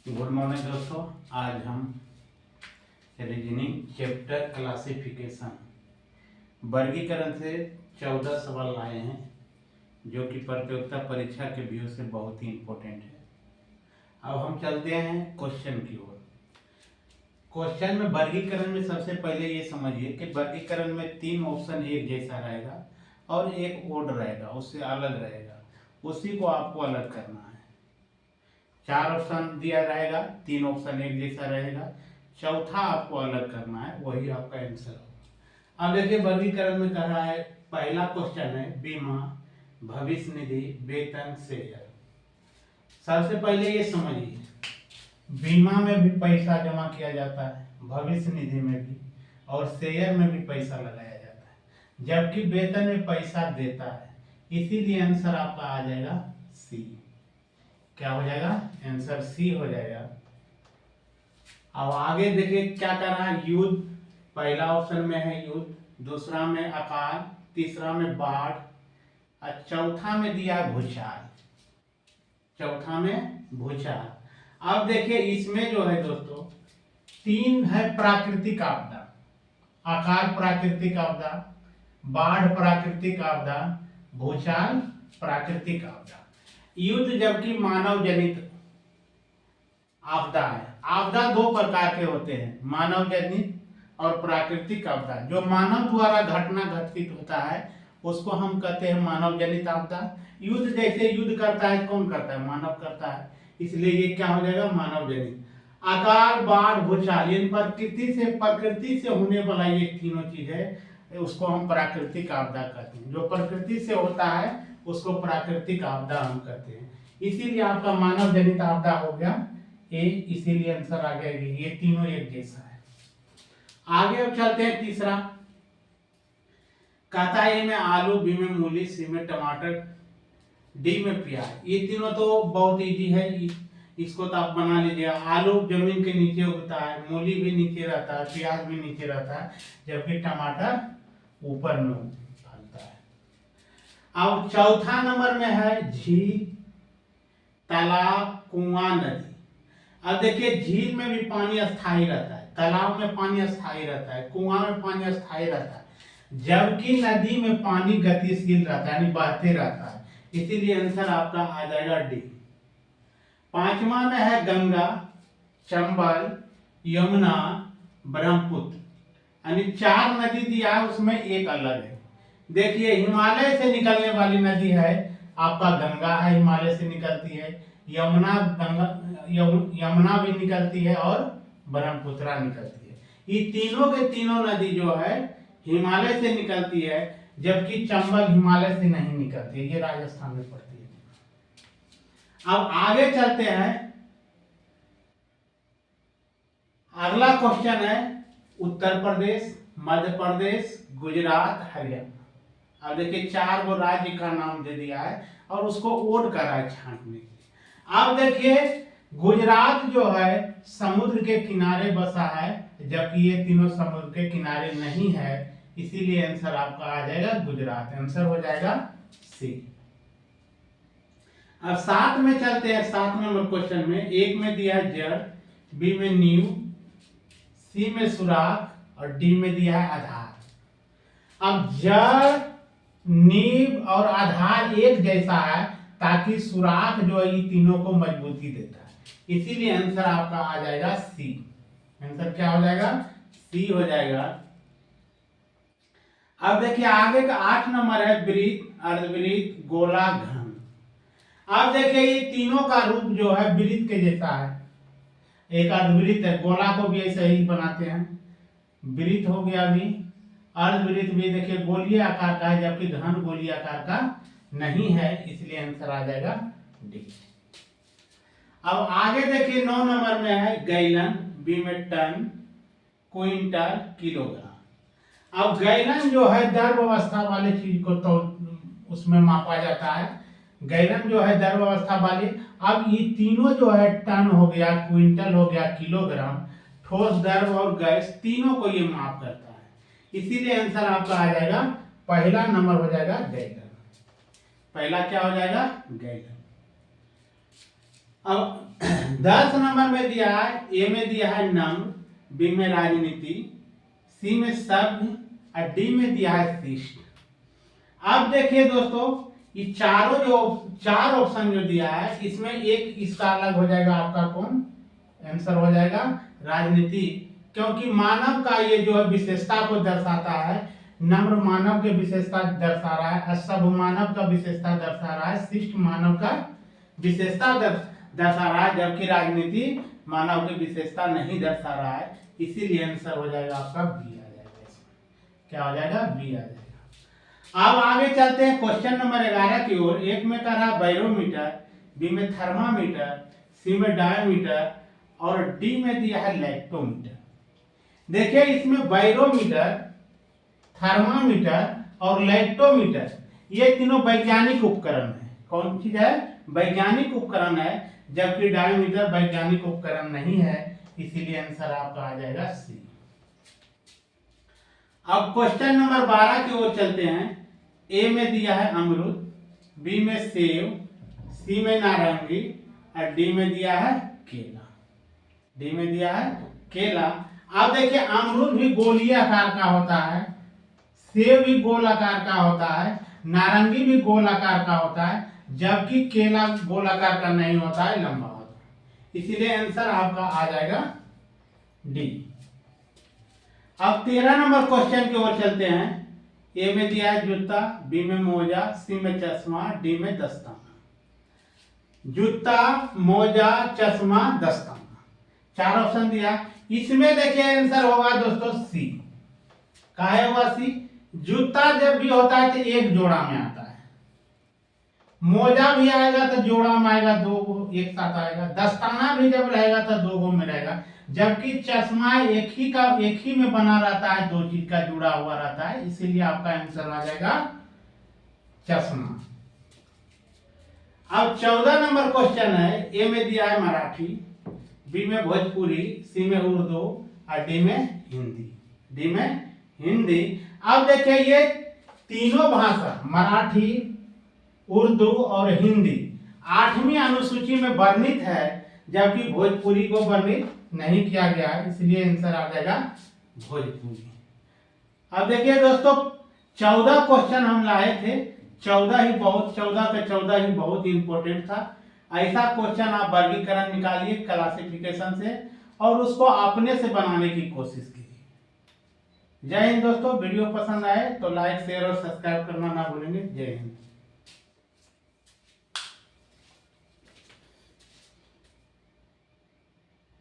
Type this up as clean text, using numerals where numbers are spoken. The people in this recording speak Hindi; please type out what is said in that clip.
गुड मॉर्निंग दोस्तों। आज हम रीजनिंग चैप्टर क्लासिफिकेशन वर्गीकरण से 14 सवाल लाए हैं, जो कि प्रतियोगिता परीक्षा के व्यू से बहुत ही इम्पोर्टेंट है। अब हम चलते हैं क्वेश्चन की ओर। क्वेश्चन में वर्गीकरण में सबसे पहले ये समझिए कि वर्गीकरण में 3 ऑप्शन एक जैसा रहेगा और एक ओड रहेगा, उससे अलग रहेगा। उसी को आपको अलग करना है। 4 ऑप्शन दिया रहेगा, 3 ऑप्शन एक जैसा रहेगा, चौथा आपको अलग करना है, वही आपका आंसर होगा। अब देखिए वर्गीकरण में कह रहा है, पहला क्वेश्चन है बीमा, भविष्य निधि, वेतन, शेयर। सबसे पहले ये समझिए, बीमा में भी पैसा जमा किया जाता है, भविष्य निधि में भी, और शेयर में भी पैसा लगाया जाता है, जबकि वेतन में पैसा देता है। इसीलिए आंसर आपका आ जाएगा सी। क्या हो जाएगा? आंसर सी हो जाएगा। अब आगे देखिए क्या कर रहा है, युद्ध। पहला ऑप्शन में है युद्ध, दूसरा में अकाल, तीसरा में बाढ़ और चौथा में दिया है भूचाल। चौथा में भूचाल। अब देखिए इसमें जो है दोस्तों 3 है प्राकृतिक आपदा। अकाल प्राकृतिक आपदा, बाढ़ प्राकृतिक आपदा, भूचाल प्राकृतिक आपदा। युद्ध जबकि मानव जनित आपदा है। आपदा 2 प्रकार के होते हैं, मानव जनित और प्राकृतिक आपदा। जो मानव द्वारा घटना घटित होता है उसको हम कहते हैं मानव जनित आपदा। युद्ध जैसे युद्ध करता है, कौन करता है? मानव करता है, इसलिए ये क्या हो जाएगा? मानव जनित। अकाल, बाढ़, भूचाल, इन प्रकृति से होने वाला ये तीनों चीज है, उसको हम प्राकृतिक आपदा कहते हैं। जो प्रकृति से होता है उसको प्राकृतिक आपदा हम कहते हैं। इसीलिए आपका मानव जनित आपदा हो गया ए, इसीलिए आंसर आ गया ये तीनों एक जैसा है। आगे अब चलते हैं तीसरा। कहता है ए में आलू, बी में मूली, सी में टमाटर, डी में प्याज। ये तीनों तो बहुत इजी है, इसको तो आप बना लीजिए। आलू जमीन के नीचे उगता है, मूली भी नीचे रहता है, प्याज भी नीचे रहता है, जबकि टमाटर ऊपर में फलता है। अब चौथा नंबर में है झील, तालाब, कुआं, नदी। अब देखिए झील में भी पानी अस्थायी रहता है, तालाब में पानी अस्थायी रहता है, कुआं में पानी अस्थायी रहता है, जबकि नदी में पानी गतिशील रहता है, यानी बहते रहता है। इसीलिए आंसर आपका आ जाएगा डी। पांचवा में है गंगा, चंबल, यमुना, ब्रह्मपुत्र। यानी 4 नदी दिया है, उसमें एक अलग है। देखिए हिमालय से निकलने वाली नदी है आपका गंगा है, हिमालय से निकलती है। यमुना भी निकलती है और ब्रह्मपुत्रा निकलती है। ये तीनों के तीनों नदी जो है हिमालय से निकलती है, जबकि चंबल हिमालय से नहीं निकलती है, ये राजस्थान में पड़ती है। अब आगे चलते हैं। अगला क्वेश्चन है उत्तर प्रदेश, मध्य प्रदेश, गुजरात, हरियाणा। अब देखिए 4 गो राज्य का नाम दे दिया है और उसको ओड करा है छांटने के लिए। अब देखिए गुजरात जो है समुद्र के किनारे बसा है, जबकि ये तीनों समुद्र के किनारे नहीं है, इसीलिए आंसर आपका आ जाएगा गुजरात। आंसर हो जाएगा सी। अब 7 में चलते हैं। 7 नंबर क्वेश्चन में 1 में दिया है जड़, बी में नींव, सी में सुराख और डी में दिया है आधार। अब जड़, नींव और आधार एक जैसा है, ताकि सुराख जो है ये तीनों को मजबूती देता है, इसीलिए आंसर आपका आ जाएगा सी। आंसर क्या हो जाएगा? सी हो जाएगा। अब देखिए आगे का 8 नंबर है वृत्त, अर्धवृत्त, गोला, घन। अब देखिए ये तीनों का रूप जो है वृत्त के जैसा है। एक अर्धवृत्त है, गोला को भी ऐसे ही बनाते हैं, वृत्त हो गया भी। अर्धवृत्त भी देखिए गोलीय आकार का है, जबकि घन गोलीय आकार का नहीं है, इसलिए आंसर आ जाएगा डी। अब आगे देखिए 9 नंबर में है गैलन, बी में टन, क्विंटल, किलोग्राम। अब गैलन जो है द्रव अवस्था वाले चीज को तो उसमें मापा जाता है। गैलन जो है द्रव अवस्था वाली। अब ये तीनों जो है टन हो गया, क्विंटल हो गया, किलोग्राम, ठोस, द्रव और गैस, तीनों को ये माप करता है। इसीलिए आंसर आपका आ जाएगा पहला नंबर हो जाएगा गैलन। पहला क्या हो जाएगा? गैलन। अब 10 नंबर में दिया है, ए में दिया है नम्र, बी में राजनीति, सी में शब्द और डी में दिया है शिष्ट। अब देखिए दोस्तों, ये चारों जो चार ऑप्शन जो दिया है इसमें एक इसका अलग हो जाएगा, आपका कौन आंसर हो जाएगा राजनीति, क्योंकि मानव का ये जो है विशेषता को दर्शाता है। नम्र मानव के विशेषता दर्शा रहा है, सभ्य मानव का विशेषता दर्शा रहा है, शिष्ट मानव का विशेषता दर्शा रहा है, जबकि राजनीति मानव की विशेषता नहीं दर्शा रहा है। इसीलिए आंसर हो जाएगा आपका बी आ जाएगा। इसमें क्या हो जाएगा? बी आ जाएगा। अब आगे चलते हैं क्वेश्चन नंबर 11 की ओर। एक में कह रहा बैरोमीटर, बी में थर्मामीटर, सी में डायोमीटर और डी में दिया है लैक्टोमीटर। देखिए इसमें बैरोमीटर, थर्मामीटर और लैक्टोमीटर ये तीनों वैज्ञानिक उपकरण है। कौन चीज है? वैज्ञानिक उपकरण है, जबकि डायोमीटर वैज्ञानिक उपकरण नहीं है। इसीलिए आंसर आपका आ जाएगा सी। अब क्वेश्चन नंबर 12 की ओर चलते हैं। ए में दिया है अमरूद, बी में सेब, सी में नारंगी और डी में दिया है केला। डी में दिया है केला। अब देखिए अमरूद भी गोलीय आकार का होता है, सेब भी गोल आकार का होता है, नारंगी भी गोल आकार का होता है, जबकि केला गोल आकार का नहीं होता है, लंबा होता है। इसीलिए आंसर आपका आ जाएगा डी। अब 13 नंबर क्वेश्चन की ओर चलते हैं। ए में दिया है जूता, बी में मोजा, सी में चश्मा, डी में दस्ताना। जूता, मोजा, चश्मा, दस्ताना, चार ऑप्शन दिया। इसमें देखिए आंसर होगा दोस्तों सी। काहे होगा सी? जूता जब भी होता है तो एक जोड़ा में आता है, मोजा भी आएगा तो जोड़ा में आएगा, दो को एक साथ आएगा, दस्ताना भी जब रहेगा तो दो गो में रहेगा, जबकि चश्मा एक ही में बना रहता है, दो चीज का जुड़ा हुआ रहता है। इसीलिए आपका आंसर आ जाएगा चश्मा। अब 14 नंबर क्वेश्चन है। ए में दिया है मराठी, बी में भोजपुरी, सी में उर्दू और डी में हिंदी। डी में हिंदी। अब देखिए ये तीनों भाषा मराठी, उर्दू और हिंदी 8वीं अनुसूची में वर्णित है, जबकि भोजपुरी को वर्णित नहीं किया गया है। इसलिए आंसर आ जाएगा भोजपुरी। अब देखिए दोस्तों 14 क्वेश्चन हम लाए थे, 14 के 14 ही बहुत इंपॉर्टेंट था। ऐसा क्वेश्चन आप वर्गीकरण निकालिए क्लासिफिकेशन से और उसको अपने से बनाने की कोशिश कीजिए। जय हिंद दोस्तों। वीडियो पसंद आए तो लाइक, शेयर और सब्सक्राइब करना ना भूलेंगे। जय हिंद।